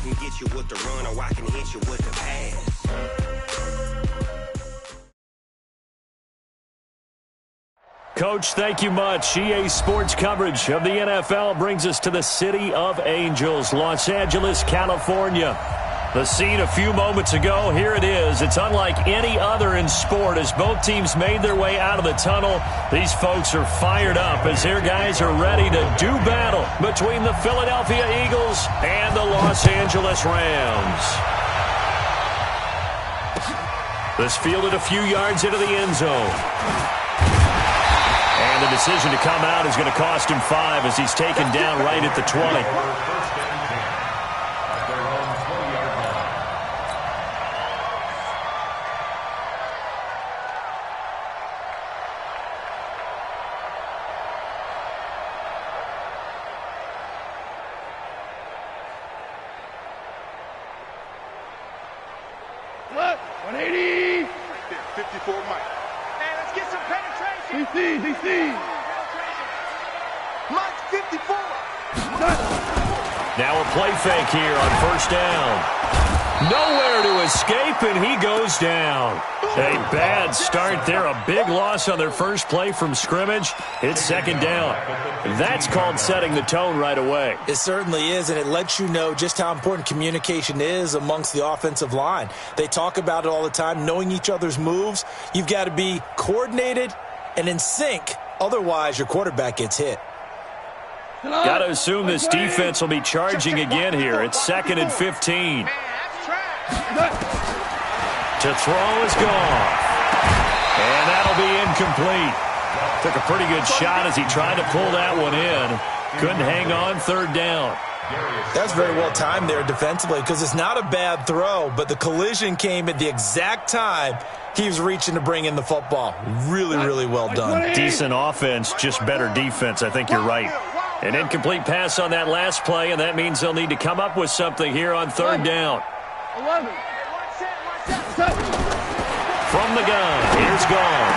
can get you with the run or I can hit you with the pass. Coach, thank you much. EA Sports coverage of the NFL brings us to the City of Angels, Los Angeles, California. The scene a few moments ago, here it is. It's unlike any other in sport as both teams made their way out of the tunnel. These folks are fired up as their guys are ready to do battle between the Philadelphia Eagles and the Los Angeles Rams. This fielded a few yards into the end zone. And the decision to come out is going to cost him 5 as he's taken down right at the 20. Look, 180. 54 Mike. Hey, let's get some penetration. DC. Mike, 54. Now a play fake here on first down. Nowhere to escape, and he goes down. A bad start there. A big loss on their first play from scrimmage. It's second down. That's called setting the tone right away. It certainly is, and it lets you know just how important communication is amongst the offensive line. They talk about it all the time, knowing each other's moves. You've got to be coordinated and in sync. Otherwise, your quarterback gets hit. Got to assume this defense will be charging again here. It's 2nd and 15. To throw is gone. And that'll be incomplete. Took a pretty good shot as he tried to pull that one in. Couldn't hang on, third down. That's very well timed there defensively because it's not a bad throw, but the collision came at the exact time he was reaching to bring in the football. Really, really well done. Decent offense, just better defense. I think you're right. An incomplete pass on that last play, and that means they'll need to come up with something here on third down. 11. From the gun, here's gone.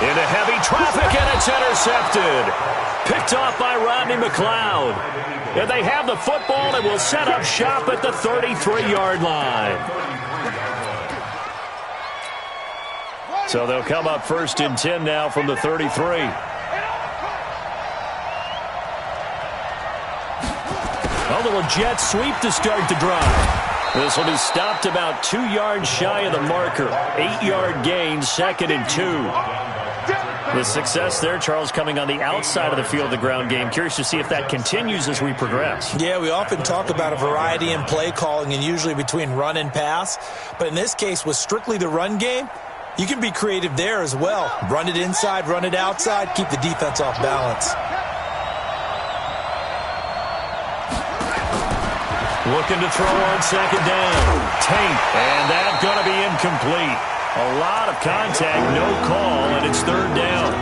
Into heavy traffic, and it's intercepted. Picked off by Rodney McLeod. And they have the football and will set up shop at the 33-yard line. So they'll come up 1st and 10 now from the 33. A little jet sweep to start the drive. This will be stopped about 2 yards shy of the marker. 8-yard gain, 2nd and 2. The success there, Charles, coming on the outside of the field of the ground game. Curious to see if that continues as we progress. Yeah, we often talk about a variety in play calling and usually between run and pass. But in this case, with strictly the run game, you can be creative there as well. Run it inside, run it outside, keep the defense off balance. Looking to throw on second down. Tate, and that's going to be incomplete. A lot of contact, no call, and it's third down.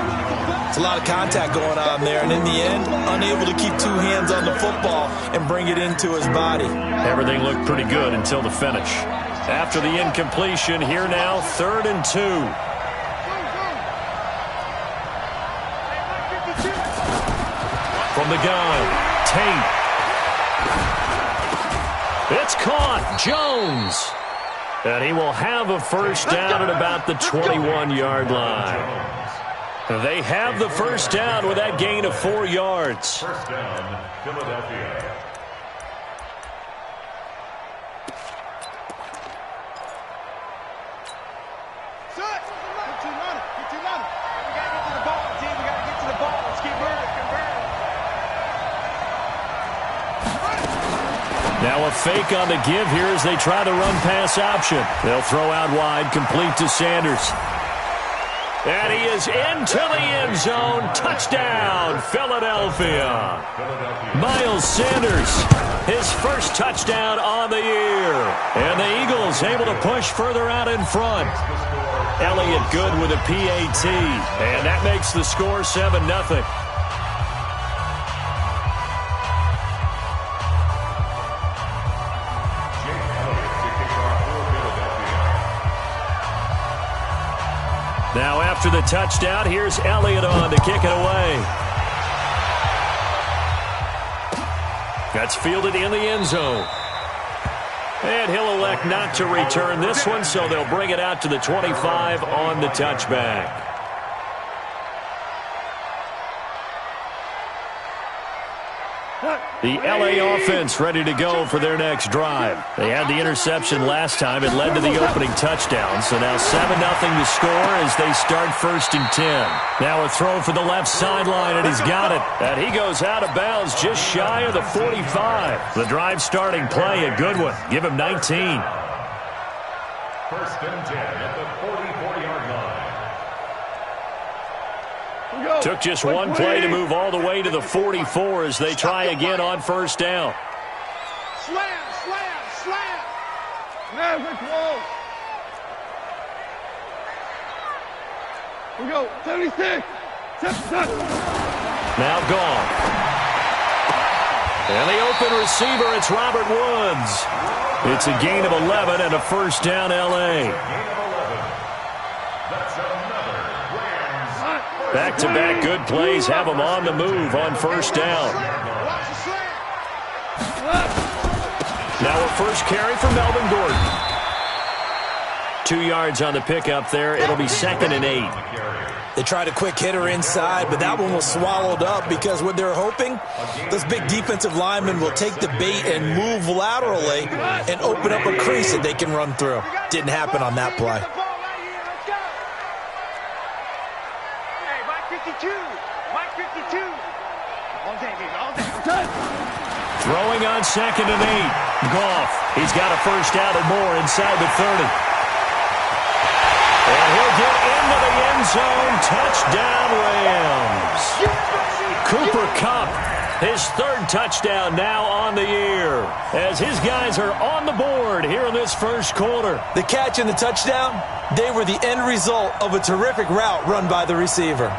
It's a lot of contact going on there, and in the end, unable to keep 2 hands on the football and bring it into his body. Everything looked pretty good until the finish. After the incompletion, here now, 3rd and 2. From the gun, Tate. It's caught. Jones. And he will have a first down at about the 21-yard line. They have the first down with that gain of 4 yards. First down, Philadelphia. Now a fake on the give here as they try the run-pass option. They'll throw out wide, complete to Sanders. And he is into the end zone. Touchdown, Philadelphia. Miles Sanders, his first touchdown on the year. And the Eagles able to push further out in front. Elliott good with a PAT. And that makes the score 7-0. Now after the touchdown, here's Elliott on to kick it away. That's fielded in the end zone. And he'll elect not to return this one, so they'll bring it out to the 25 on the touchback. The LA offense ready to go for their next drive. They had the interception last time. It led to the opening touchdown. So now 7-0 to score as they start 1st and 10. Now a throw for the left sideline, and he's got it. And he goes out of bounds just shy of the 45. The drive starting play, a good one. Give him 19. 1st and 10 at the 44-yard line. Took just one play to move all the way to the 44 as they try again on 1st down. Slam, slam, slam. Never close. We go. 76. Now gone. And the open receiver, it's Robert Woods. It's a gain of 11 and a 1st down, L.A. Back-to-back good plays have them on the move on 1st down. Now a first carry for Melvin Gordon. 2 yards on the pickup there. It'll be 2nd and 8. They tried a quick hitter inside, but that one was swallowed up because what they're hoping, this big defensive lineman will take the bait and move laterally and open up a crease that they can run through. Didn't happen on that play. Mike 52. All day, baby, all day. Throwing on 2nd and 8. Goff. He's got a 1st down and more inside the 30. And he'll get into the end zone. Touchdown, Rams. Cooper Kupp, his 3rd touchdown now on the year, as his guys are on the board here in this 1st quarter. The catch and the touchdown, they were the end result of a terrific route run by the receiver.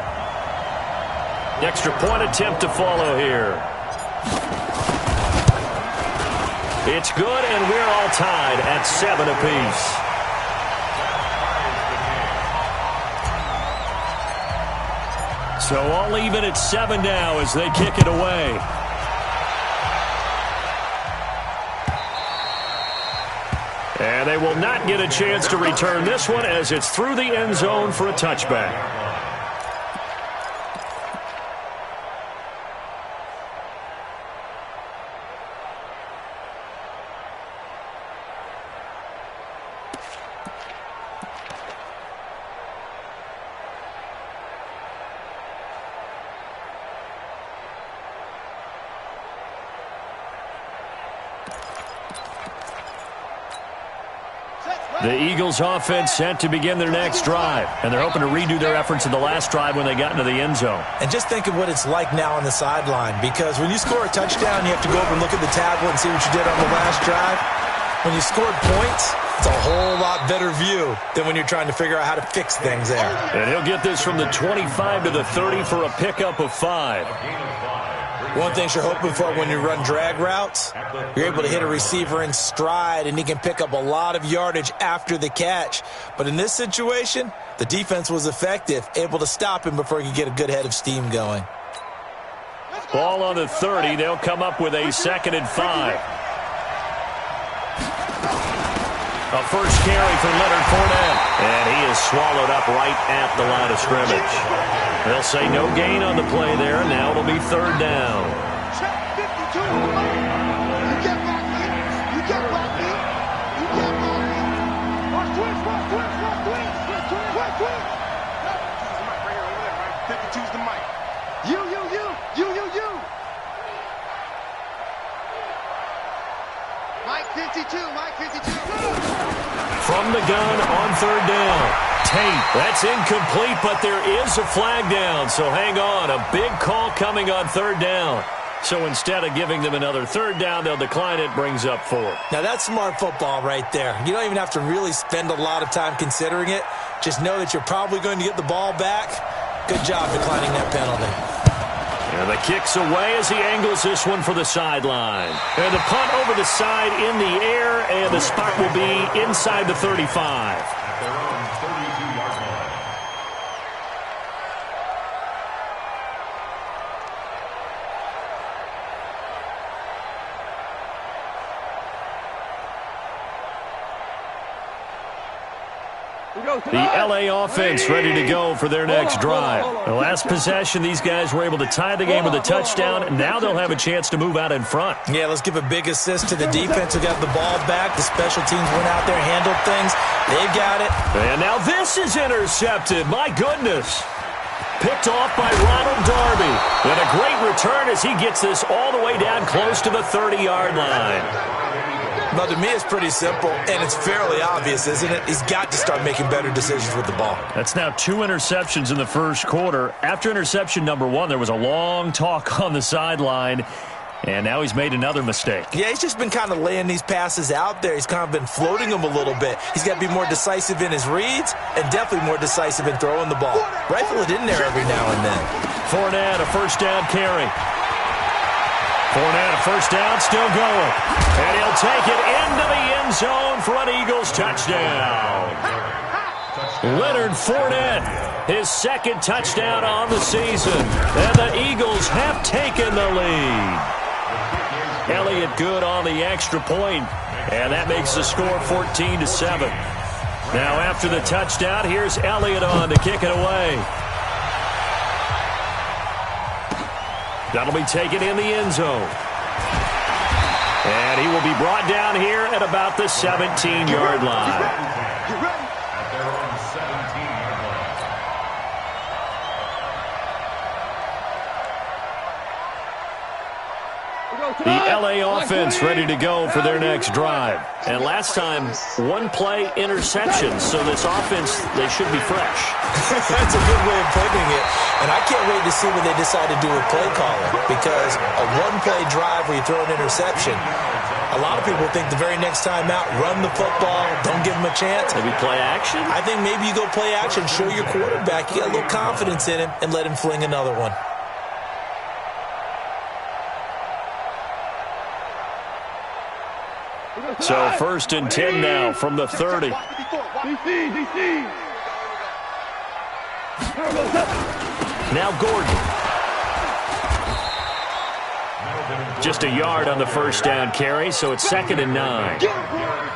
Extra point attempt to follow here. It's good, and we're all tied at 7 apiece. So all even at 7 now as they kick it away. And they will not get a chance to return this one as it's through the end zone for a touchback. The Eagles offense set to begin their next drive, and they're hoping to redo their efforts in the last drive when they got into the end zone. And just think of what it's like now on the sideline, because when you score a touchdown, you have to go over and look at the tablet and see what you did on the last drive. When you scored points, it's a whole lot better view than when you're trying to figure out how to fix things there. And he'll get this from the 25 to the 30 for a pickup of 5. One thing you're hoping for when you run drag routes, you're able to hit a receiver in stride, and he can pick up a lot of yardage after the catch. But in this situation, the defense was effective, able to stop him before he could get a good head of steam going. Ball on the 30. They'll come up with a 2nd and 5. A first carry for Leonard Fournette, and he is swallowed up right at the line of scrimmage. They'll say no gain on the play there. Now it'll be 3rd down. Check 52. You get back in. You get back in. You get back in. Watch twist, watch twist, watch twist. Watch twist. 52's the mic. You. Mike 52, Mike 52. From the gun on 3rd down. Tate, that's incomplete, but there is a flag down, so hang on. A big call coming on 3rd down. So instead of giving them another 3rd down, they'll decline it, brings up 4. Now that's smart football right there. You don't even have to really spend a lot of time considering it. Just know that you're probably going to get the ball back. Good job declining that penalty. And the kick's away as he angles this one for the sideline. And the punt over the side in the air, and the spot will be inside the 35. At their own 32-yard line. The LA offense ready to go for their next drive. The last possession, these guys were able to tie the game with a touchdown, and now they'll have a chance to move out in front. Yeah, let's give a big assist to the defense who got the ball back. The special teams went out there, handled things. They got it. And now this is intercepted. My goodness. Picked off by Ronald Darby. And a great return as he gets this all the way down close to the 30-yard line. But to me, it's pretty simple, and it's fairly obvious, isn't it? He's got to start making better decisions with the ball. That's now 2 interceptions in the first quarter. After interception number 1, there was a long talk on the sideline, and now he's made another mistake. Yeah, he's just been kind of laying these passes out there. He's kind of been floating them a little bit. He's got to be more decisive in his reads and definitely more decisive in throwing the ball. Rifle it in there every now and then. Fournette, a first down carry. Fournette, a first down, still going. And he'll take it into the end zone for an Eagles touchdown. Leonard Fournette, his second touchdown on the season. And the Eagles have taken the lead. Elliott good on the extra point, and that makes the score 14-7. Now after the touchdown, here's Elliott on to kick it away. That'll be taken in the end zone. And he will be brought down here at about the 17-yard line. The LA offense ready to go for their next drive. And last time, 1-play interception. So this offense, they should be fresh. That's a good way of putting it. And I can't wait to see what they decide to do with play calling. Because a 1-play drive where you throw an interception, a lot of people think the very next time out, run the football, don't give him a chance. Maybe play action? I think maybe you go play action, show your quarterback, you get a little confidence in him, and let him fling another one. So 1st and 10 now from the 30. Now Gordon. Just a yard on the first down carry, so it's 2nd and 9.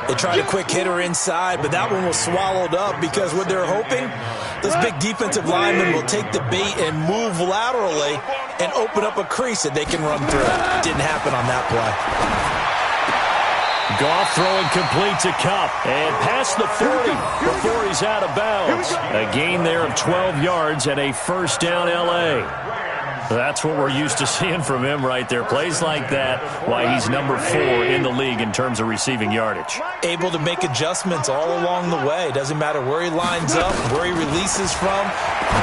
They tried a quick hitter inside, but that one was swallowed up because what they're hoping, those big defensive linemen will take the bait and move laterally and open up a crease that they can run through. Didn't happen on that play. Goff throwing complete to Kupp and past the 40 before he's out of bounds. A gain there of 12 yards and a first down LA. That's what we're used to seeing from him right there. Plays like that, why he's number 4 in the league in terms of receiving yardage. Able to make adjustments all along the way. Doesn't matter where he lines up, where he releases from.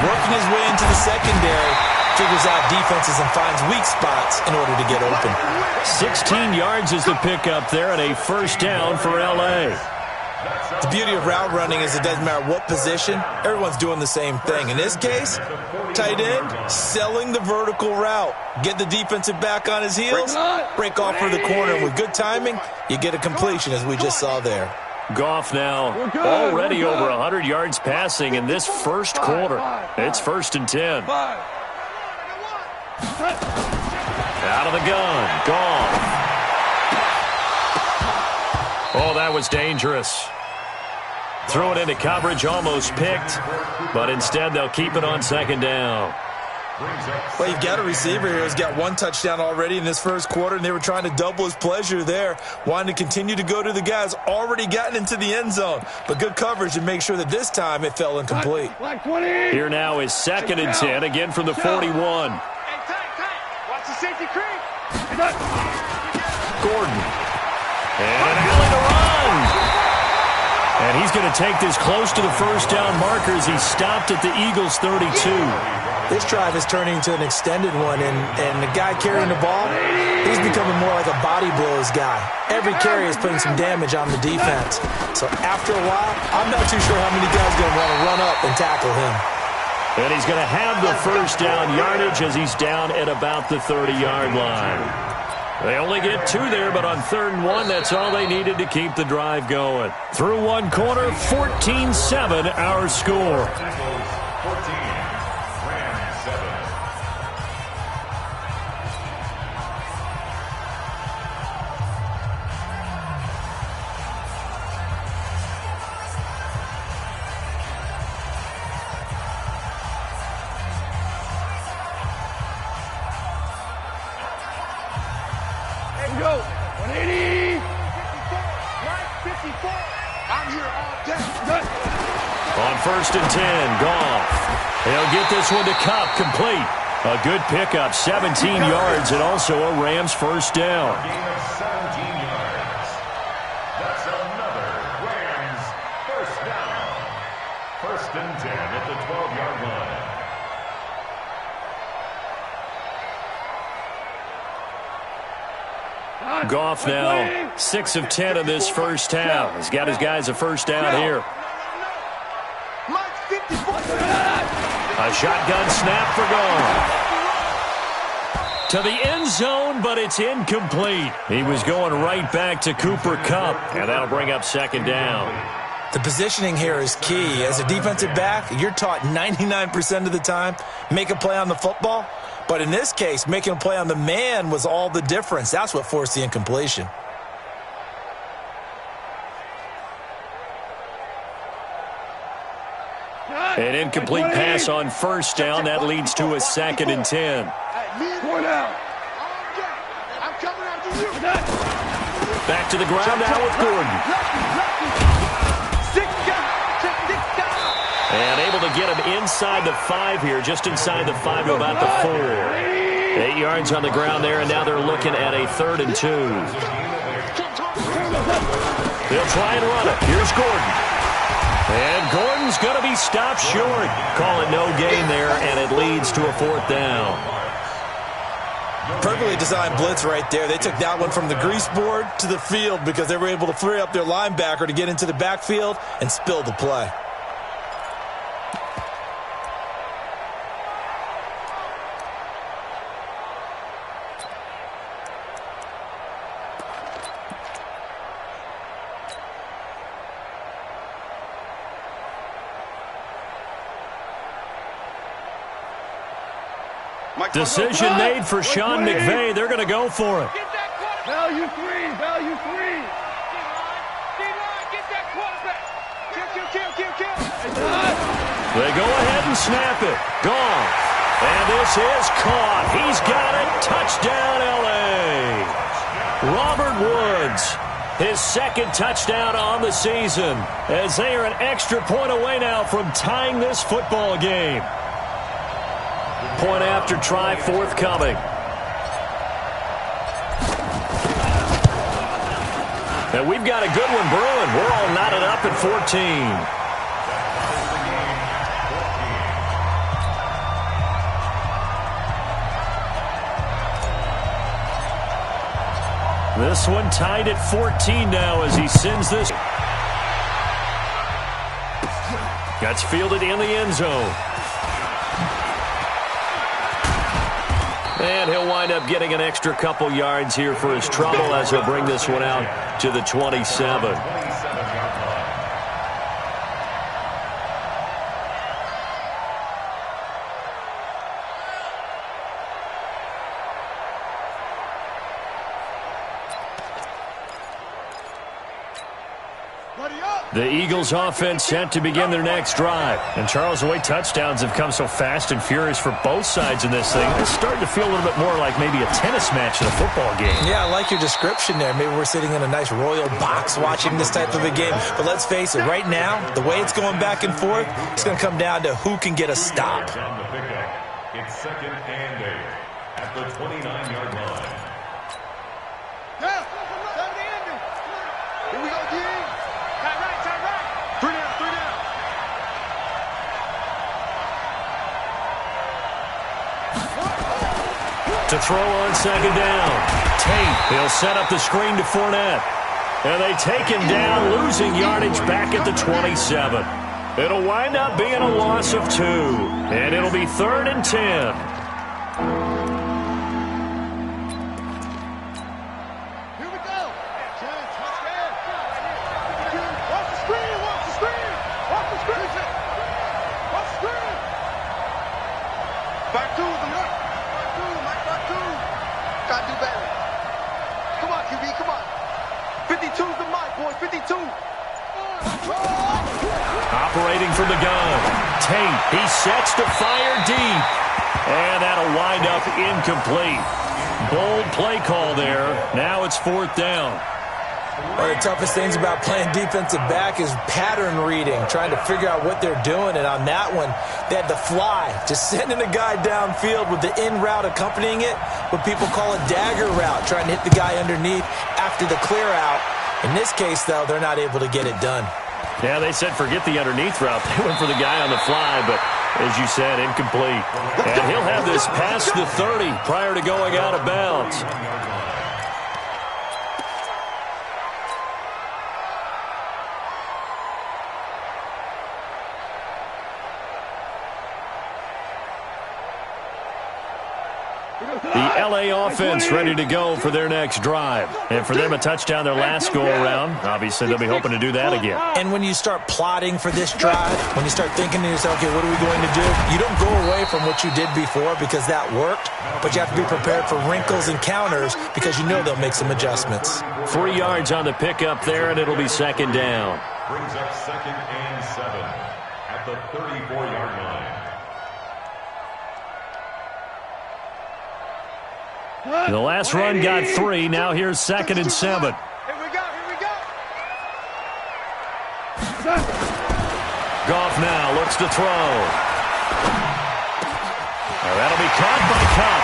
Working his way into the secondary. Figures out defenses and finds weak spots in order to get open. 16 yards is the pickup there and a first down for L.A. The beauty of route running is it doesn't matter what position. Everyone's doing the same thing. In this case, tight end, selling the vertical route. Get the defensive back on his heels, break off for the corner. And with good timing, you get a completion as we just saw there. Goff now already over 100 yards passing in this first quarter. It's 1st and 10. Out of the gun. Goff. Oh, that was dangerous. Threw it into coverage, almost picked, but instead they'll keep it on 2nd down. Well, you've got a receiver here who's got 1 touchdown already in this first quarter, and they were trying to double his pleasure there, wanting to continue to go to the guys already gotten into the end zone. But good coverage to make sure that this time it fell incomplete. Here now is 2nd and 10, again from the 41. Watch the safety creep. Gordon. And an alley to run. And he's going to take this close to the first down marker as he stopped at the Eagles' 32. This drive is turning into an extended one, and the guy carrying the ball, he's becoming more like a body blows guy. Every carry is putting some damage on the defense. So after a while, I'm not too sure how many guys are going to want to run up and tackle him. And he's going to have the first down yardage as he's down at about the 30-yard line. They only get 2 there, but on 3rd and 1, that's all they needed to keep the drive going. Through 1 quarter, 14-7 our score. 14. go. 180. 54. I'm here all day. On 1st and 10, Goff. He'll get this one to Cup, complete. A good pickup, 17 yards, and also a Rams first down. A gain of 17 yards. That's another Rams first down. 1st and 10 at the 12-yard line. Goff now 6 of 10 in this first half. He's got his guys a first down here. A shotgun snap for Goff. To the end zone, but it's incomplete. He was going right back to Cooper Kupp, and that'll bring up 2nd down. The positioning here is key. As a defensive back, you're taught 99% of the time, make a play on the football. But in this case, making a play on the man was all the difference. That's what forced the incompletion. An incomplete pass on 1st down. That leads to a 2nd and 10. Back to the ground now with Gordon. And able to get him inside the 5 here, just inside the 5 to about the 4. 8 yards on the ground there, and now they're looking at a 3rd and 2. They'll try and run it. Here's Gordon. And Gordon's going to be stopped short. Call it no gain there, and it leads to a 4th down. Perfectly designed blitz right there. They took that one from the grease board to the field because they were able to free up their linebacker to get into the backfield and spill the play. Decision made for Sean McVay. They're going to go for it. Value 3. Value 3. Get that quarterback. Kill. They go ahead and snap it. Gone. And this is caught. He's got it. Touchdown, L.A. Robert Woods, his 2nd touchdown on the season, as they are an extra point away now from tying this football game. Point after try forthcoming. And we've got a good one brewing. We're all knotted up at 14. This one tied at 14 now as he sends this. Gets fielded in the end zone. And he'll wind up getting an extra couple yards here for his trouble as he'll bring this one out to the 27. The Eagles offense set to begin their next drive. And Charles, the way touchdowns have come so fast and furious for both sides in this thing, it's starting to feel a little bit more like maybe a tennis match in a football game. Yeah, I like your description there. Maybe we're sitting in a nice royal box watching this type of a game. But let's face it, right now, the way it's going back and forth, it's going to come down to who can get a stop. It's 2nd and 8 at the 29-yard line. Yeah. Here we go, D. Tight right. 3 down. To throw on 2nd down. Tate, he'll set up the screen to Fournette. And they take him down, losing yardage back at the 27. It'll wind up being a loss of 2. And it'll be 3rd and 10. Back two, Mike, back two. Gotta do better. Come on, QB, come on. 52's the Mike, boys, 52. Operating from the gun. Tate, he sets to fire deep. And that'll wind up incomplete. Bold play call there. Now it's 4th down. One of the toughest things about playing defensive back is pattern reading, trying to figure out what they're doing. And on that one, they had to fly, just sending a guy downfield with the in route accompanying it, what people call a dagger route, trying to hit the guy underneath after the clear out. In this case, though, they're not able to get it done. Yeah, they said forget the underneath route. They went for the guy on the fly, but as you said, incomplete. And he'll have this past the 30 prior to going out of bounds. The LA offense ready to go for their next drive. And for them, a touchdown their last go-around. Obviously, they'll be hoping to do that again. And when you start plotting for this drive, when you start thinking to yourself, okay, what are we going to do? You don't go away from what you did before because that worked, but you have to be prepared for wrinkles and counters because you know they'll make some adjustments. 3 yards on the pickup there, and it'll be 2nd down. Brings up 2nd and 7 at the 34-yard line. The last run got 3. Now here's 2nd and 7. Here we go, here we go. Goff now looks to throw. Now that'll be caught by Cup.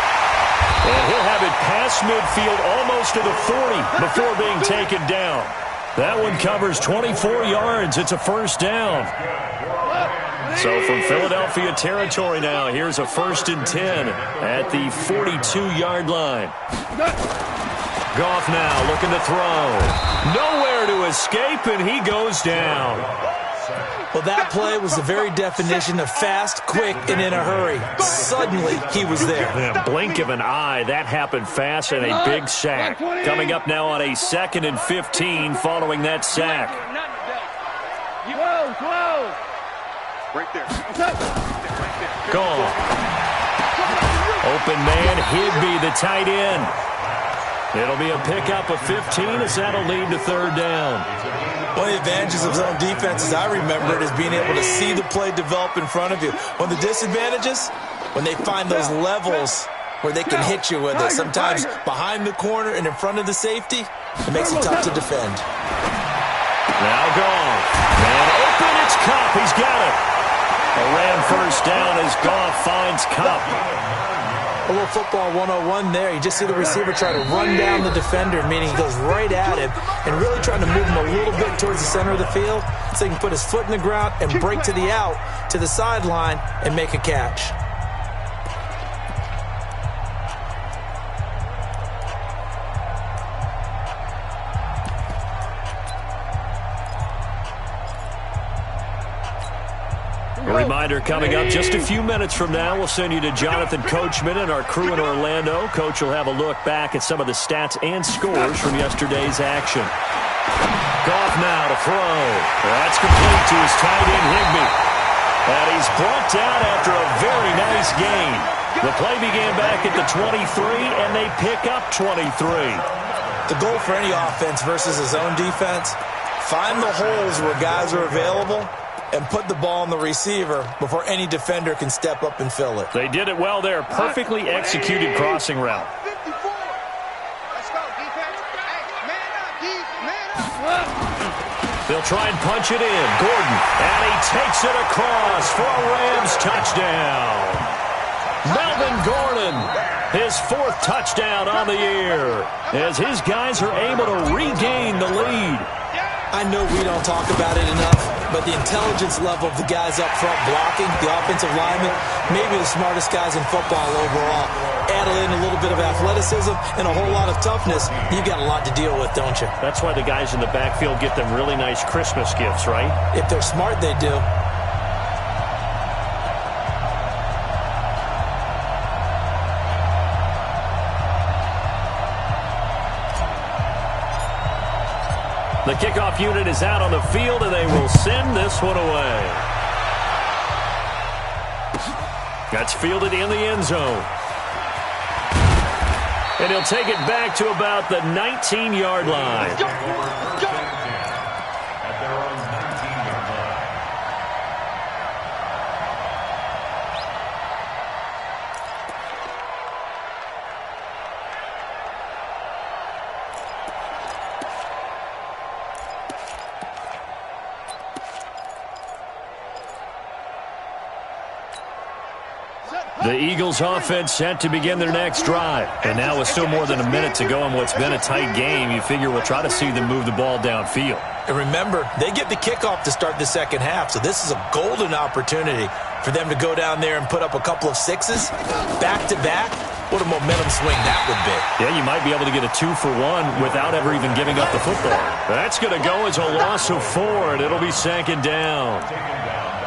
And he'll have it past midfield almost to the 40 before being taken down. That one covers 24 yards. It's a 1st down. So from Philadelphia territory now, here's a 1st and 10 at the 42-yard line. Goff now looking to throw. Nowhere to escape, and he goes down. Well, that play was the very definition of fast, quick, and in a hurry. Suddenly, he was there. In a blink of an eye, that happened fast, and a big sack. Coming up now on a 2nd and 15 following that sack. Right there. Gone. Open man, Higby, the tight end. It'll be a pickup of 15 as that'll lead to 3rd down. One of the advantages of zone defense, as I remember it, is being able to see the play develop in front of you. One of the disadvantages, when they find those levels where they can hit you with it, sometimes behind the corner and in front of the safety, it makes it tough to defend. Now gone. Man open, it's Cup. He's got it. A ran 1st down as Goff finds Cup. A little football 101 there. You just see the receiver try to run down the defender, meaning he goes right at him and really trying to move him a little bit towards the center of the field so he can put his foot in the ground and break to the out, to the sideline, and make a catch. A reminder coming up just a few minutes from now, we'll send you to Jonathan Coachman and our crew in Orlando. Coach will have a look back at some of the stats and scores from yesterday's action. Goff now to throw. That's complete to his tight end, Higby. And he's brought down after a very nice gain. The play began back at the 23, and they pick up 23. The goal for any offense versus a zone defense, find the holes where guys are available and put the ball on the receiver before any defender can step up and fill it. They did it well there. Perfectly executed crossing route. 54. Let's go, defense. Hey, man up, D. Man up. They'll try and punch it in. Gordon, and he takes it across for a Rams touchdown. Melvin Gordon, his 4th touchdown on the year, as his guys are able to regain the lead. I know we don't talk about it enough, but the intelligence level of the guys up front blocking, the offensive linemen, maybe the smartest guys in football overall. Add in a little bit of athleticism and a whole lot of toughness, you've got a lot to deal with, don't you? That's why the guys in the backfield get them really nice Christmas gifts, right? If they're smart, they do. The kickoff unit is out on the field, and they will send this one away. That's fielded in the end zone. And he'll take it back to about the 19-yard line. At their own 19-yard line. The Eagles offense set to begin their next drive. And now with still more than a minute to go in what's been a tight game, you figure we'll try to see them move the ball downfield. And remember, they get the kickoff to start the second half, so this is a golden opportunity for them to go down there and put up a couple of sixes back-to-back. What a momentum swing that would be. Yeah, you might be able to get a 2-for-1 without ever even giving up the football. That's going to go as a loss of 4, and it'll be second down.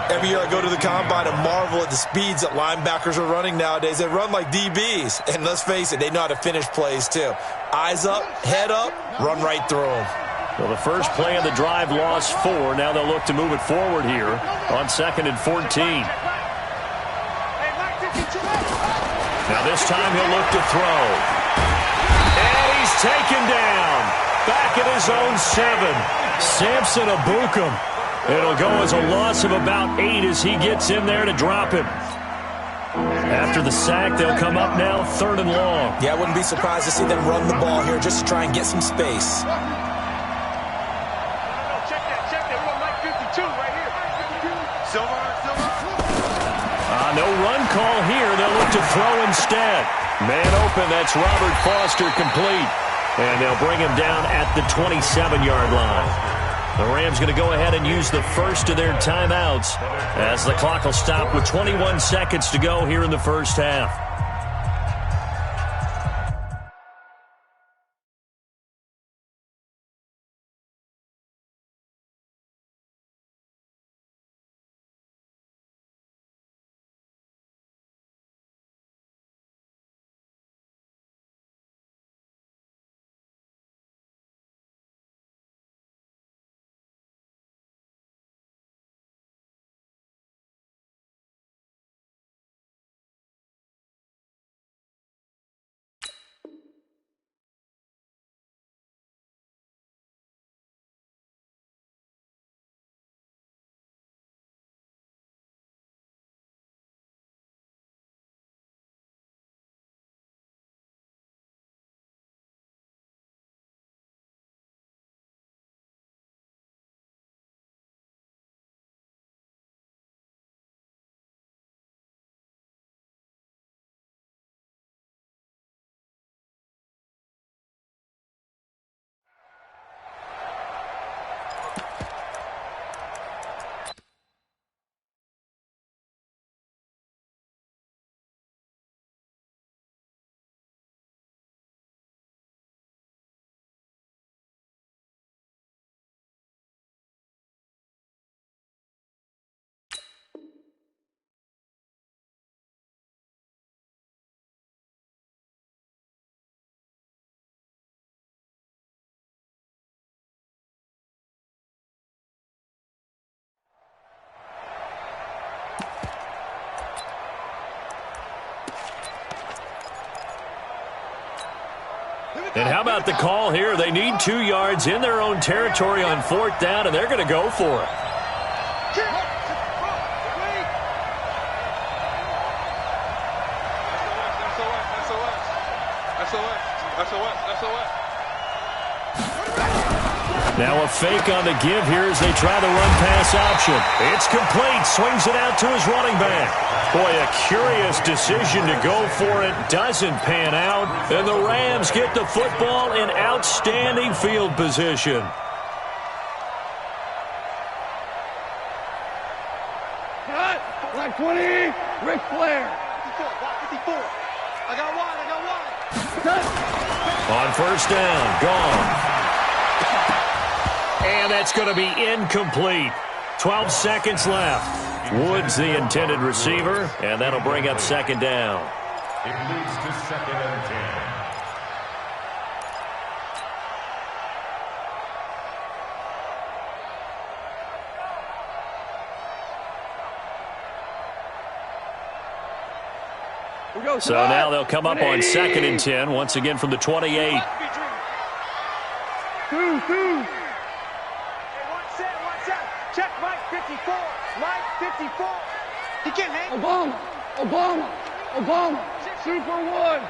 Every year I go to the combine and marvel at the speeds that linebackers are running nowadays. They run like DBs. And let's face it, they know how to finish plays too. Eyes up, head up, run right through them. Well, the first play of the drive lost 4. Now they'll look to move it forward here on 2nd and 14. Now this time he'll look to throw. And he's taken down. Back at his own 7. Samson Abukum. It'll go as a loss of about 8 as he gets in there to drop him. After the sack, they'll come up now 3rd and long. Yeah, I wouldn't be surprised to see them run the ball here just to try and get some space. Check that. We got Mike 52 right here. Silver. No run call here. They'll look to throw instead. Man open, that's Robert Foster complete. And they'll bring him down at the 27-yard line. The Rams going to go ahead and use the first of their timeouts as the clock will stop with 21 seconds to go here in the first half. And how about the call here? They need 2 yards in their own territory on 4th down, and they're going to go for it. SOS. Now a fake on the give here as they try the run-pass option. It's complete. Swings it out to his running back. Boy, a curious decision to go for it. Doesn't pan out. And the Rams get the football in outstanding field position. Cut! Black 20! Ric Flair! 54. I got one. Cut! On 1st down, gone. And that's going to be incomplete. 12 seconds left. Woods the intended receiver, and that'll bring up 2nd down. It leads to 2nd and 10. So now they'll come up on 2nd and 10, once again from the 28. Two. Check Mike 54. Mike 54. He can't hang. Obama. Super one.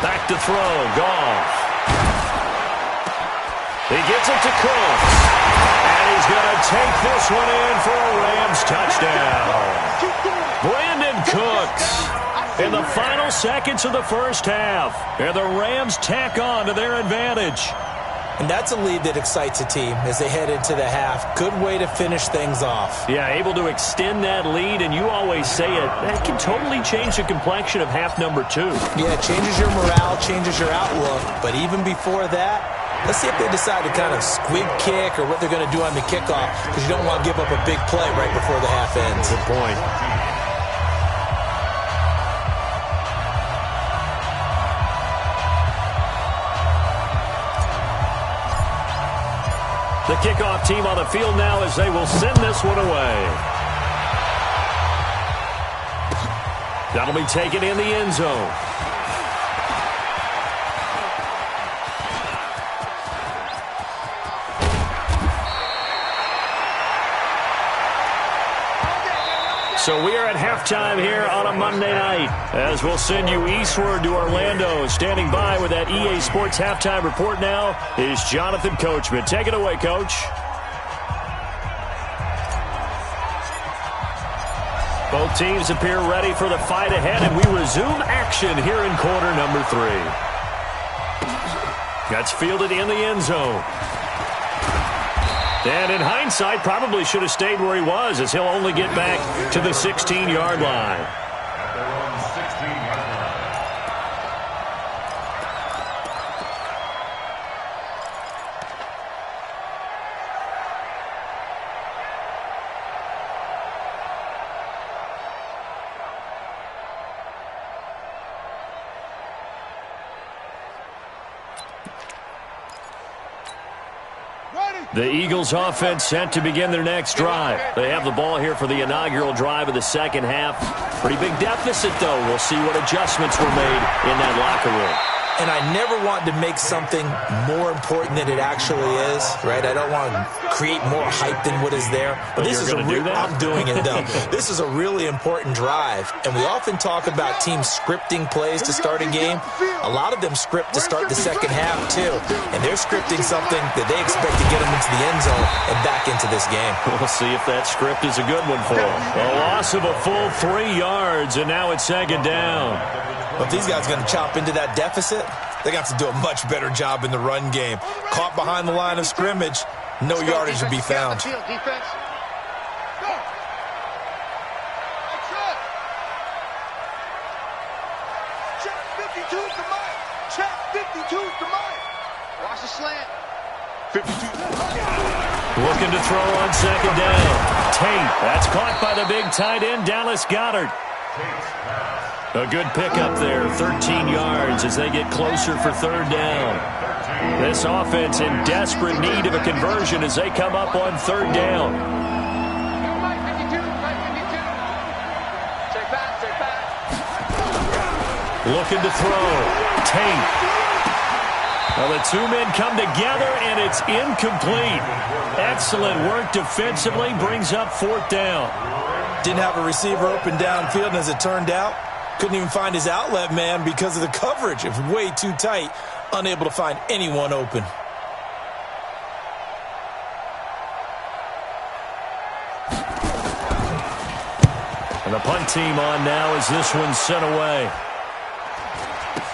Back to throw. Goff. He gets it to Cook. And he's going to take this one in for a Rams touchdown. Keep going. Brandon Cooks in the final seconds of the first half. And the Rams tack on to their advantage. And that's a lead that excites a team as they head into the half. Good way to finish things off. Yeah, able to extend that lead, and you always say it, that can totally change the complexion of half number 2. Yeah, it changes your morale, changes your outlook. But even before that, let's see if they decide to kind of squib kick or what they're going to do on the kickoff, because you don't want to give up a big play right before the half ends. Good point. The kickoff team on the field now as they will send this one away. That'll be taken in the end zone. So we are at halftime here on a Monday night as we'll send you eastward to Orlando. Standing by with that EA Sports halftime report now is Jonathan Coachman. Take it away, Coach. Both teams appear ready for the fight ahead, and we resume action here in quarter number 3. That's fielded in the end zone. And in hindsight, probably should have stayed where he was, as he'll only get back to the 16-yard line. At their own 16-yard line. The Eagles offense set to begin their next drive. They have the ball here for the inaugural drive of the second half. Pretty big deficit, though. We'll see what adjustments were made in that locker room. And I never want to make something more important than it actually is, right? I don't want to create more hype than what is there. But this is I'm doing it, though. This is a really important drive. And we often talk about teams scripting plays to start a game. A lot of them script to start the second half, too. And they're scripting something that they expect to get them into the end zone and back into this game. We'll see if that script is a good one for them. A loss of a full 3 yards, and now it's second down. But if these guys are going to chop into that deficit, they got to do a much better job in the run game. Caught behind the line of scrimmage, no yardage to be found. Defense. Go. Check 52's the mic. Check 52's the mic. Watch the slant. 52. Looking to throw on second down. Tate, that's caught by the big tight end, Dallas Goedert. A good pickup there, 13 yards as they get closer for third down. This offense in desperate need of a conversion as they come up on third down. Looking to throw. Tate. Well, the two men come together, and it's incomplete. Excellent work defensively, brings up fourth down. Didn't have a receiver open downfield, and as it turned out, couldn't even find his outlet man because of the coverage. It was way too tight, unable to find anyone open. And the punt team on now as this one's sent away.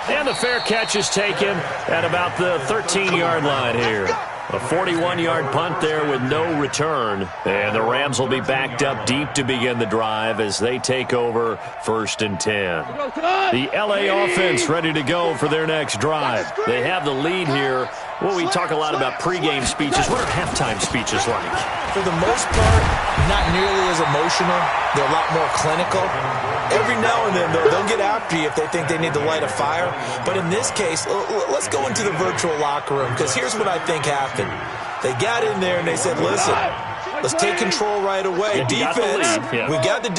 And the fair catch is taken at about the 13-yard line here. A 41-yard punt there with no return. And the Rams will be backed up deep to begin the drive as they take over 1st and 10. The LA offense ready to go for their next drive. They have the lead here. Well, we talk a lot about pregame speeches. What are halftime speeches like? For the most part, not nearly as emotional. They're a lot more clinical. Every now and then, they'll get after you if they think they need to light a fire. But in this case, let's go into the virtual locker room, because here's what I think happened. They got in there and they said, listen, let's take control right away. Defense, we got the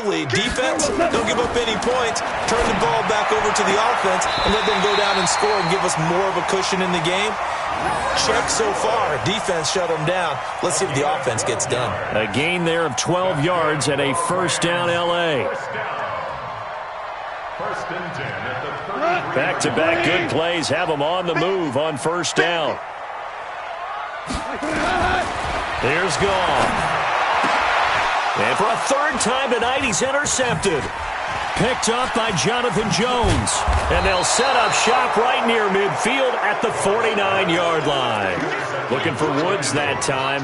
lead. Defense, don't give up any points. Turn the ball back over to the offense and let them go down and score and give us more of a cushion in the game. Check so far. Defense shut them down. Let's see if the offense gets done. A gain there of 12 yards and a first down LA. First and 10 at the 33. Back-to-back good plays have them on the move on first down. Here's Gall. And for a third time tonight, he's intercepted. Picked up by Jonathan Jones. And they'll set up shop right near midfield at the 49-yard line. Looking for Woods that time.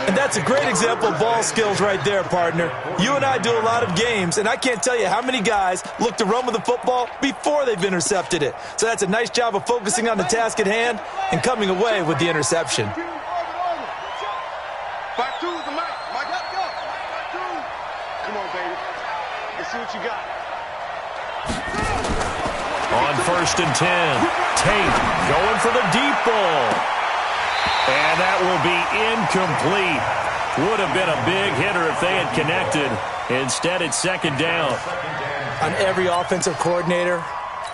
And that's a great example of ball skills right there, partner. You and I do a lot of games, and I can't tell you how many guys look to run with the football before they've intercepted it. So that's a nice job of focusing on the task at hand and coming away with the interception. Back two, the mic. Mike, go. Back two. Come on, baby. Let's see what you got. On 1st and 10, Tate going for the deep ball. And that will be incomplete. Would have been a big hitter if they had connected. Instead, it's 2nd down. On every offensive coordinator,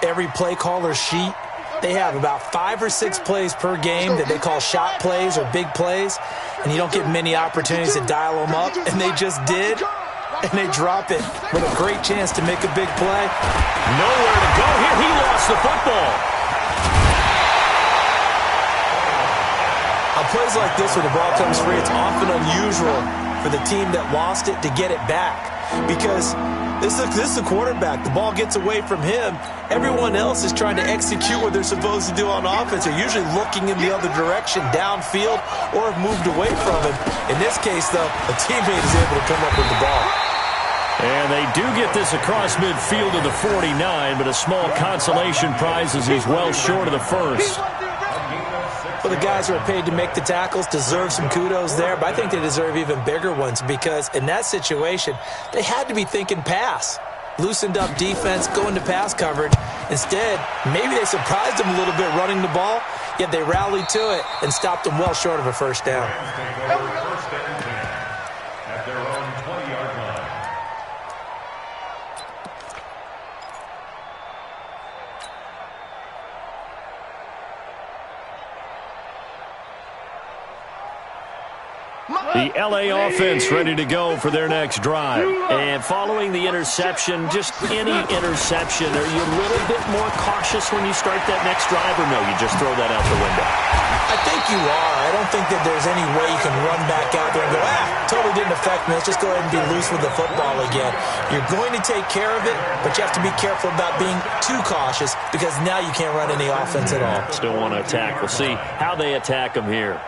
every play caller sheet, they have about 5 or 6 plays per game that they call shot plays or big plays, and you don't get many opportunities to dial them up, and they just did, and they drop it with a great chance to make a big play. Nowhere to go here. He lost the football. On plays like this where the ball comes free, it's often unusual for the team that lost it to get it back because this is the quarterback. The ball gets away from him. Everyone else is trying to execute what they're supposed to do on offense. They're usually looking in the other direction, downfield, or have moved away from him. In this case, though, a teammate is able to come up with the ball. And they do get this across midfield to the 49, but a small consolation prize as he's well short of the first. Well, the guys who are paid to make the tackles deserve some kudos there, but I think they deserve even bigger ones because in that situation, they had to be thinking pass. Loosened up defense, going to pass coverage. Instead, maybe they surprised them a little bit running the ball, yet they rallied to it and stopped them well short of a first down. First and 10 at their own 20-yard line. The LA offense ready to go for their next drive. And following the interception, just any interception, are you a little bit more cautious when you start that next drive, or no, you just throw that out the window? I think you are. I don't think that there's any way you can run back out there and go, totally didn't affect me. Let's just go ahead and be loose with the football again. You're going to take care of it, but you have to be careful about being too cautious because now you can't run any offense at all. Still want to attack. We'll see how they attack them here.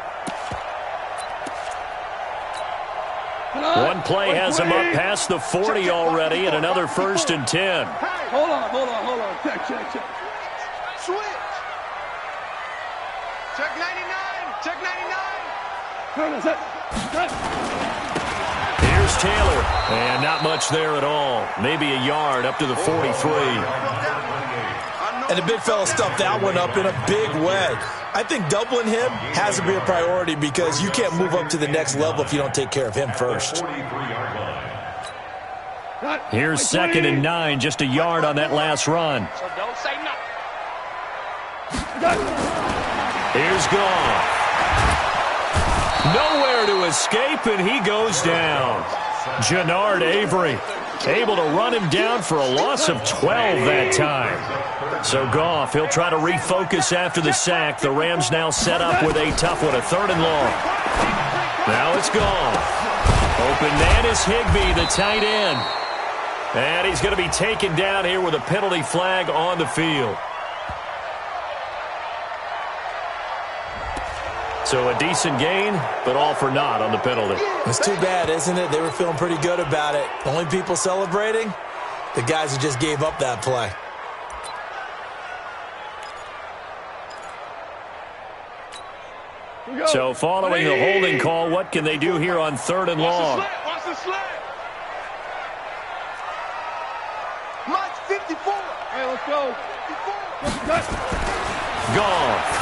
One play has him up past the 40 already, and another 1st and 10. Hold on. Check. Switch. Check 99. Here's Taylor, and not much there at all. Maybe a yard up to the 43. And the big fella stuffed that one up in a big way. I think doubling him has to be a priority because you can't move up to the next level if you don't take care of him first. Here's 2nd and 9, just a yard on that last run. So don't say nothing. Here's Goff. Nowhere to escape, and he goes down. Jannard Avery able to run him down for a loss of 12 that time. So Goff, he'll try to refocus after the sack. The Rams now set up with a tough one, a 3rd and long. Now it's Goff. Open man is Higbee, the tight end. And he's going to be taken down here with a penalty flag on the field. So a decent gain, but all for naught on the penalty. It's too bad, isn't it? They were feeling pretty good about it. The only people celebrating, the guys who just gave up that play. So following the holding call, what can they do here on 3rd and long? Watch the slant. Mike 54. Hey, let's go. 54. Goff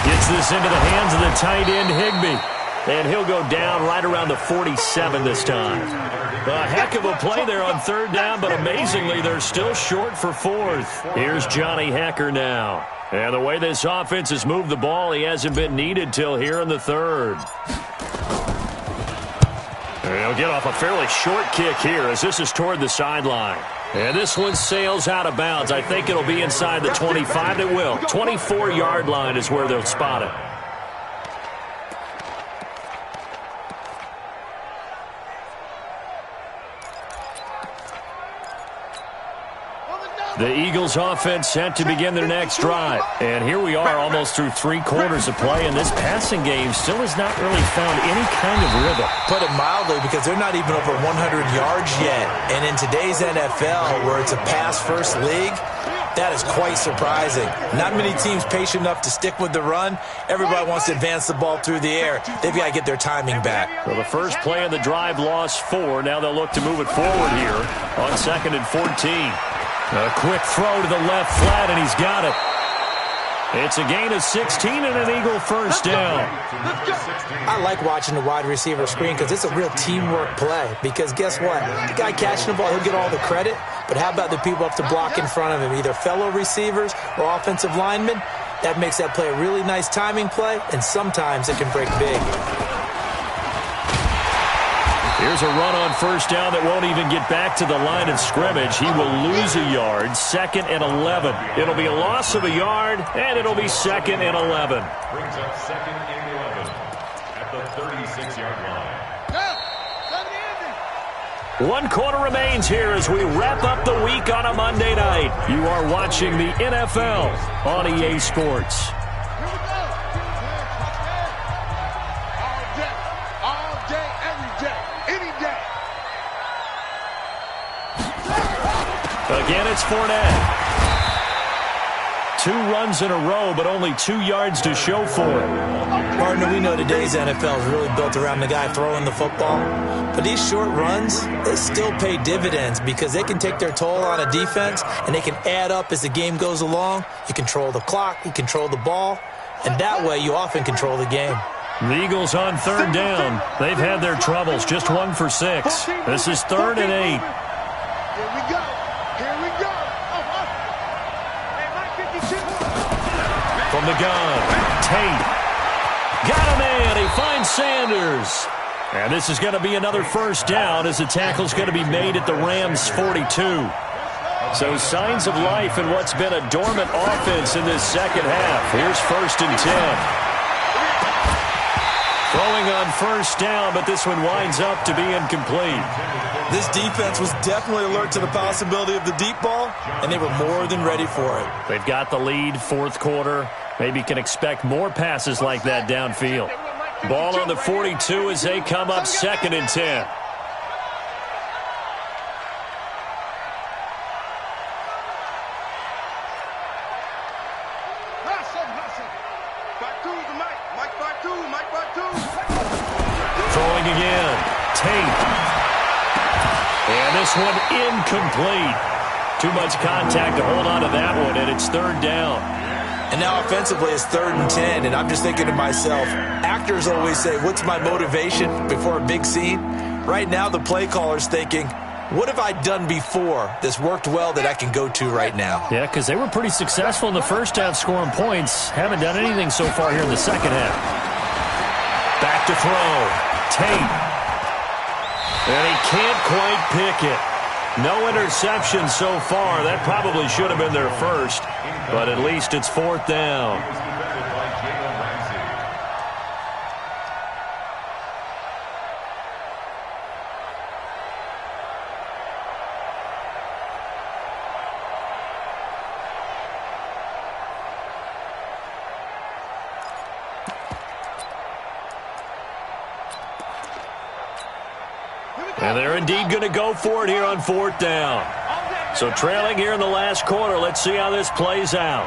gets this into the hands of the tight end, Higbee. And he'll go down right around the 47 this time. A heck of a play there on 3rd down, but amazingly, they're still short for 4th. Here's Johnny Hekker now. And the way this offense has moved the ball, he hasn't been needed till here in the 3rd. And he'll get off a fairly short kick here as this is toward the sideline. And this one sails out of bounds. I think it'll be inside the 25. It will. 24-yard line is where they'll spot it. The Eagles offense set to begin their next drive. And here we are almost through 3 quarters of play, and this passing game still has not really found any kind of rhythm. Put it mildly, because they're not even over 100 yards yet. And in today's NFL, where it's a pass-first league, that is quite surprising. Not many teams patient enough to stick with the run. Everybody wants to advance the ball through the air. They've got to get their timing back. Well, the first play of the drive lost 4. Now they'll look to move it forward here on 2nd and 14. A quick throw to the left flat, and he's got it. It's a gain of 16 and an Eagle first down. I like watching the wide receiver screen because it's a real teamwork play. Because guess what? The guy catching the ball, he'll get all the credit. But how about the people up to block in front of him, either fellow receivers or offensive linemen? That makes that play a really nice timing play, and sometimes it can break big. Here's a run on first down that won't even get back to the line of scrimmage. He will lose a yard, 2nd and 11. It'll be a loss of a yard, and it'll be 2nd and 11. Brings up 2nd and 11 at the 36-yard line. 1 quarter remains here as we wrap up the week on a Monday night. You are watching the NFL on EA Sports. Again, it's Fournette. 2 runs in a row, but only 2 yards to show for it. Partner, we know today's NFL is really built around the guy throwing the football. But these short runs, they still pay dividends because they can take their toll on a defense, and they can add up as the game goes along. You control the clock, you control the ball, and that way you often control the game. The Eagles on 3rd down. They've had their troubles, just 1 for 6. This is 3rd and 8. Here we go. Here we go. From the gun, Tate. Got a man. He finds Sanders. And this is going to be another first down as the tackle's going to be made at the Rams' 42. So signs of life in what's been a dormant offense in this second half. Here's 1st and 10. Throwing on first down, but this one winds up to be incomplete. This defense was definitely alert to the possibility of the deep ball, and they were more than ready for it. They've got the lead, 4th quarter. Maybe can expect more passes like that downfield. Ball on the 42 as they come up 2nd and 10. Throwing again. Tate. And this one incomplete. Too much contact to hold on to that one, and it's 3rd down. And now offensively it's 3rd and 10, and I'm just thinking to myself, actors always say, what's my motivation before a big scene? Right now the play caller's thinking, what have I done before that's worked well that I can go to right now? Yeah, because they were pretty successful in the first half scoring points. Haven't done anything so far here in the second half. Back to throw. Tate. And he can't quite pick it. No interception so far. That probably should have been their first, but at least it's 4th down. And they're indeed going to go for it here on 4th down. So trailing here in the last quarter. Let's see how this plays out.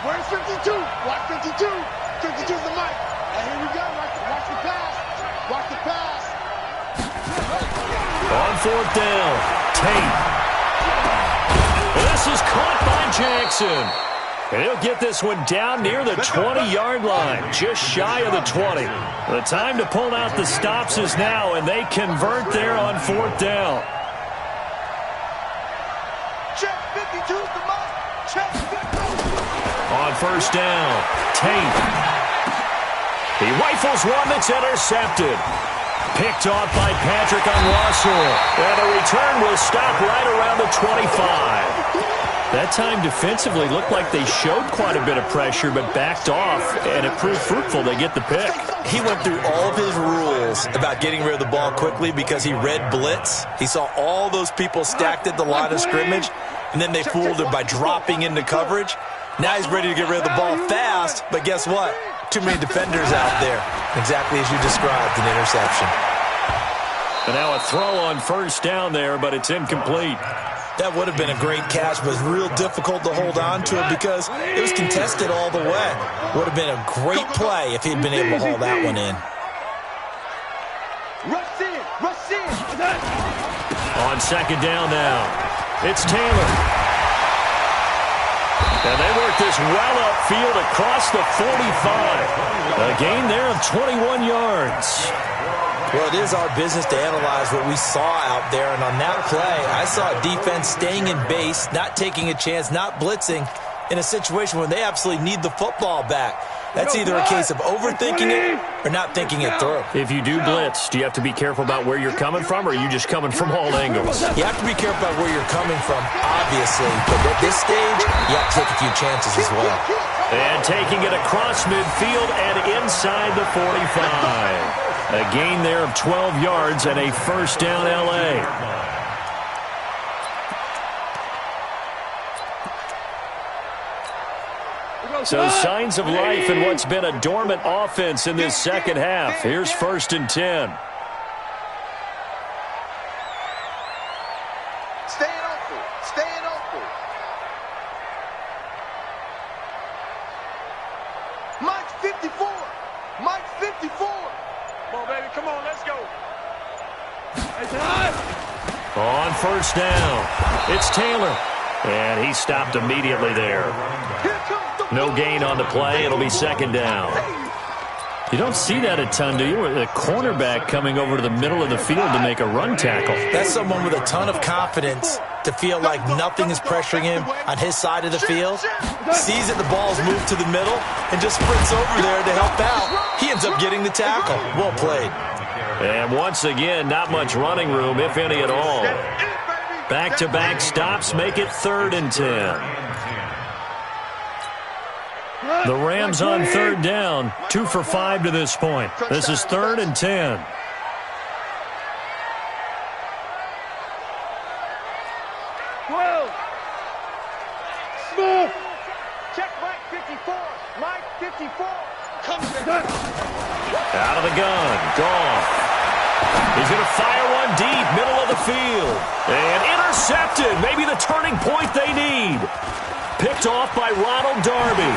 Where's 52? Watch 52. 52's the mic. And here we go. Watch the pass. Watch the pass. On 4th down, Tate. This is caught by Jackson. And he'll get this one down near the 20-yard line, just shy of the 20. The time to pull out the stops is now, and they convert there on 4th down. Check 52's the mic. Check 52. On first down, Tate. He rifles one that's intercepted. Picked off by Patrick on Russell. And the return will stop right around the 25. That time defensively looked like they showed quite a bit of pressure but backed off, and it proved fruitful. They get the pick. He went through all of his rules about getting rid of the ball quickly because he read blitz. He saw all those people stacked at the line of scrimmage, and then they fooled him by dropping into coverage. Now he's ready to get rid of the ball fast, but guess what? Too many defenders out there. Exactly as you described, an interception. And now a throw on first down there, but it's incomplete. That would have been a great catch, but it was real difficult to hold on to it because it was contested all the way. Would have been a great play if he'd been able to haul that one in. Rush in, rush in. On second down now, it's Taylor. And they work this well upfield across the 45. A gain there of 21 yards. Well, it is our business to analyze what we saw out there, and on that play, I saw a defense staying in base, not taking a chance, not blitzing in a situation where they absolutely need the football back. That's either a case of overthinking it or not thinking it through. If you do blitz, do you have to be careful about where you're coming from, or are you just coming from all angles? You have to be careful about where you're coming from, obviously, but at this stage, you have to take a few chances as well. And taking it across midfield and inside the 45. A gain there of 12 yards and a first down L.A. So signs of life in what's been a dormant offense in this second half. Here's 1st and 10. Staying open, staying open. Mike 54, Mike 54. Come on, baby, come on, let's go. On first down, it's Taylor. And he stopped immediately there. No gain on the play. It'll be second down. You don't see that a ton, do you? With a cornerback coming over to the middle of the field to make a run tackle. That's someone with a ton of confidence to feel like nothing is pressuring him on his side of the field. Sees that the ball's moved to the middle and just sprints over there to help out. He ends up getting the tackle. Well played. And once again, not much running room, if any at all. Back-to-back stops make it 3rd and 10. The Rams on 3rd down, 2 for 5 to this point. This is 3rd and 10. Check Mike 54. Mike 54. Out of the gun, Goff. He's going to fire one deep, middle of the field. And intercepted, maybe the turning point they need. Picked off by Ronald Darby.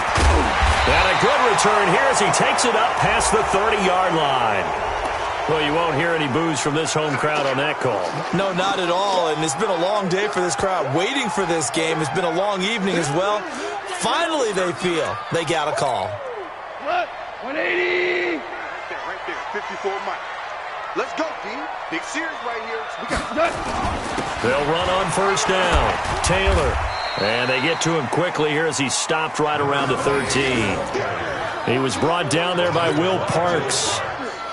And a good return here as he takes it up past the 30-yard line. Well, you won't hear any boos from this home crowd on that call. No, not at all, and it's been a long day for this crowd waiting for this game. It's been a long evening as well. Finally, they feel they got a call. 180. Right there, 54 Mike. Let's go, D. Big series right here. We got They'll run on first down. Taylor. And they get to him quickly here as he stopped right around the 13. He was brought down there by Will Parks.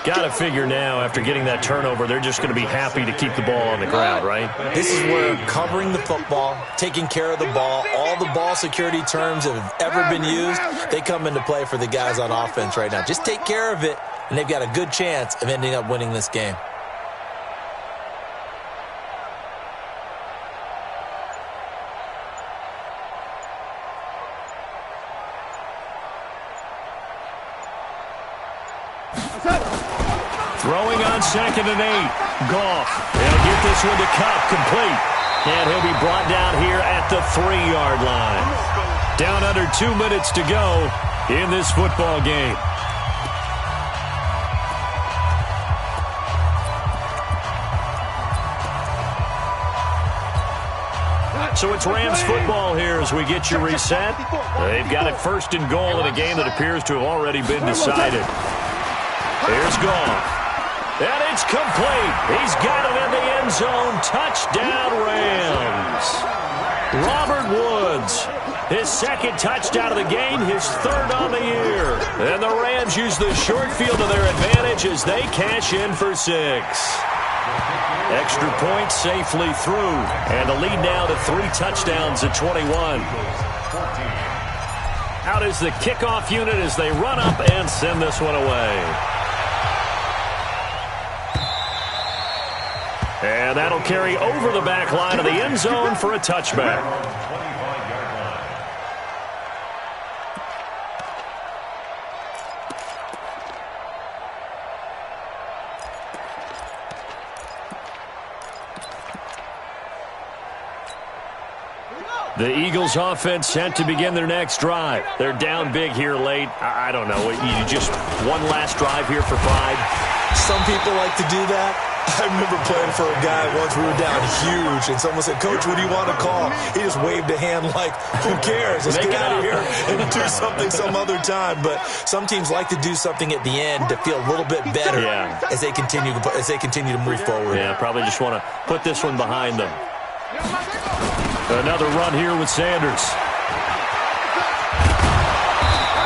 Got to figure now, after getting that turnover, they're just going to be happy to keep the ball on the ground, right? This is where covering the football, taking care of the ball, all the ball security terms that have ever been used, they come into play for the guys on offense right now. Just take care of it, and they've got a good chance of ending up winning this game. Throwing on 2nd and 8. Goff. He'll get this one to Cup, complete. And he'll be brought down here at the 3-yard line. Down under 2 minutes to go in this football game. So it's Rams football here as we get you reset. They've got it 1st and goal in a game that appears to have already been decided. Here's Goff. And it's complete. He's got it in the end zone. Touchdown, Rams. Robert Woods, his 2nd touchdown of the game, his 3rd on the year. And the Rams use the short field to their advantage as they cash in for 6. Extra point safely through. And the lead now to 3 touchdowns at 21. Out is the kickoff unit as they run up and send this one away. And that'll carry over the back line of the end zone for a touchback. The Eagles offense set to begin their next drive. They're down big here late. I don't know. You just one last drive here for 5. Some people like to do that. I remember playing for a guy once. We were down huge, and someone said, "Coach, what do you want to call?" He just waved a hand like, "Who cares? Let's get out of here and do something some other time." But some teams like to do something at the end to feel a little bit better as they continue to move forward. Yeah, probably just want to put this one behind them. Another run here with Sanders.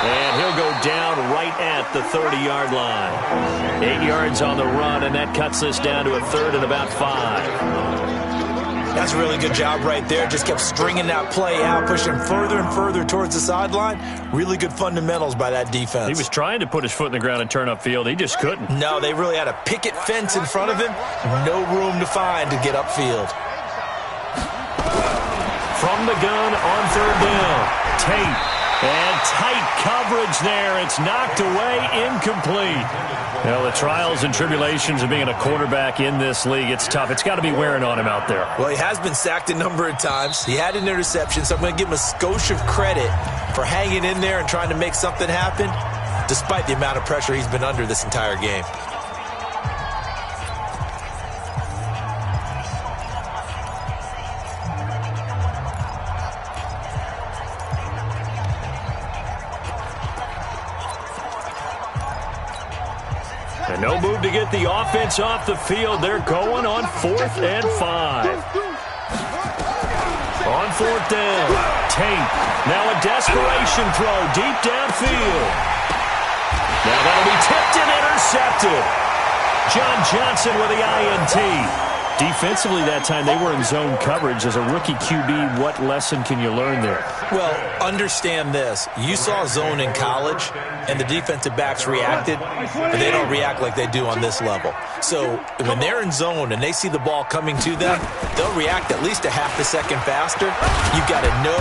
And he'll go down right at the 30-yard line. 8 yards on the run, and that cuts this down to a 3rd and about 5. That's a really good job right there. Just kept stringing that play out, pushing further and further towards the sideline. Really good fundamentals by that defense. He was trying to put his foot in the ground and turn upfield. He just couldn't. No, they really had a picket fence in front of him. No room to find to get upfield. From the gun on 3rd down. Tate. And tight coverage there. It's knocked away, incomplete. Well, the trials and tribulations of being a quarterback in this league, it's tough. It's got to be wearing on him out there. Well, he has been sacked a number of times. He had an interception, so I'm going to give him a skosh of credit for hanging in there and trying to make something happen, despite the amount of pressure he's been under this entire game. And no move to get the offense off the field. They're going on 4th and 5. On 4th down, Tate. Now a desperation throw deep downfield. Now that'll be tipped and intercepted. John Johnson with the INT. Defensively that time, they were in zone coverage. As a rookie QB, what lesson can you learn there? Well, understand this. You saw zone in college, and the defensive backs reacted, but they don't react like they do on this level. So when they're in zone and they see the ball coming to them, they'll react at least a half a second faster. You've got to know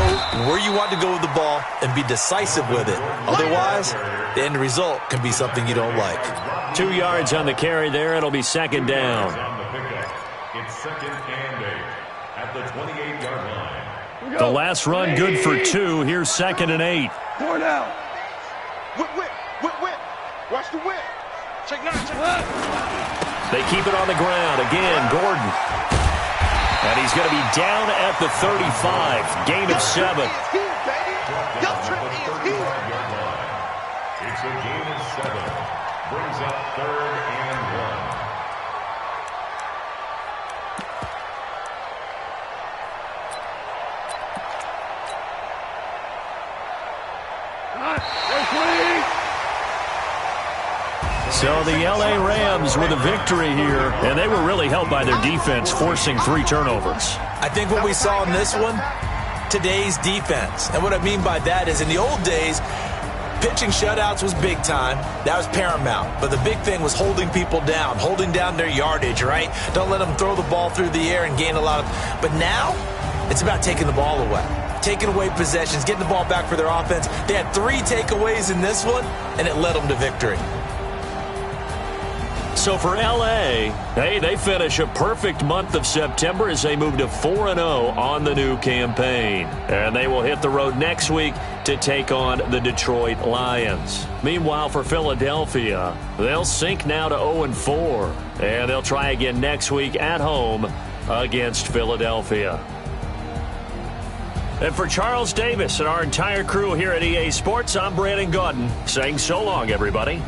where you want to go with the ball and be decisive with it. Otherwise, the end result can be something you don't like. 2 yards on the carry there. It'll be 2nd down. It's 2nd and 8 at the 28-yard line. The last run good for 2. Here's 2nd and 8. 4 down. Whip. Watch the whip. Check 9, check 9. They keep it on the ground. Again, Gordon. And he's going to be down at the 35. Gain of 7. It's a gain of 7. Brings up 3rd and 1. So the L.A. Rams with a victory here, and they were really helped by their defense, forcing 3 turnovers. I think what we saw in this one, today's defense. And what I mean by that is in the old days, pitching shutouts was big time. That was paramount. But the big thing was holding people down, holding down their yardage, right? Don't let them throw the ball through the air and gain a lot of... But now, it's about taking the ball away. Taking away possessions, getting the ball back for their offense. They had 3 takeaways in this one, and it led them to victory. So for L.A., they finish a perfect month of September as they move to 4-0 on the new campaign. And they will hit the road next week to take on the Detroit Lions. Meanwhile, for Philadelphia, they'll sink now to 0-4. And they'll try again next week at home against Philadelphia. And for Charles Davis and our entire crew here at EA Sports, I'm Brandon Gaudin saying so long, everybody.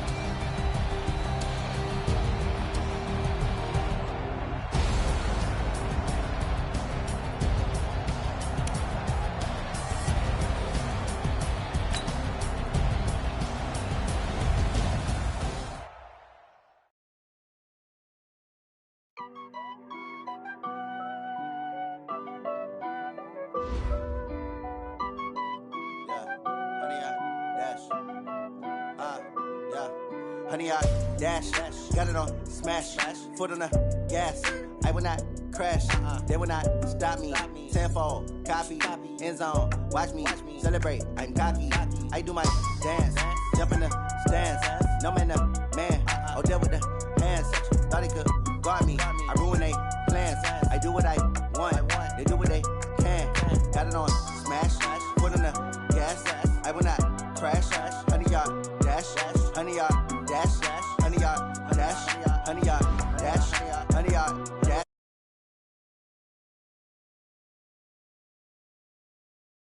Honey, I dash, got it on smash, foot on the gas, I will not crash. They will not stop me. Tenfold, copy, end zone. Watch me celebrate. I'm cocky. I do my dance. Jump in the stands. No man, man. Oh, deal with the hands. Thought he could guard me. I ruin they plans. I do what I want. They do what they can. Got it on smash. Put on the gas. I will not crash. 100 yard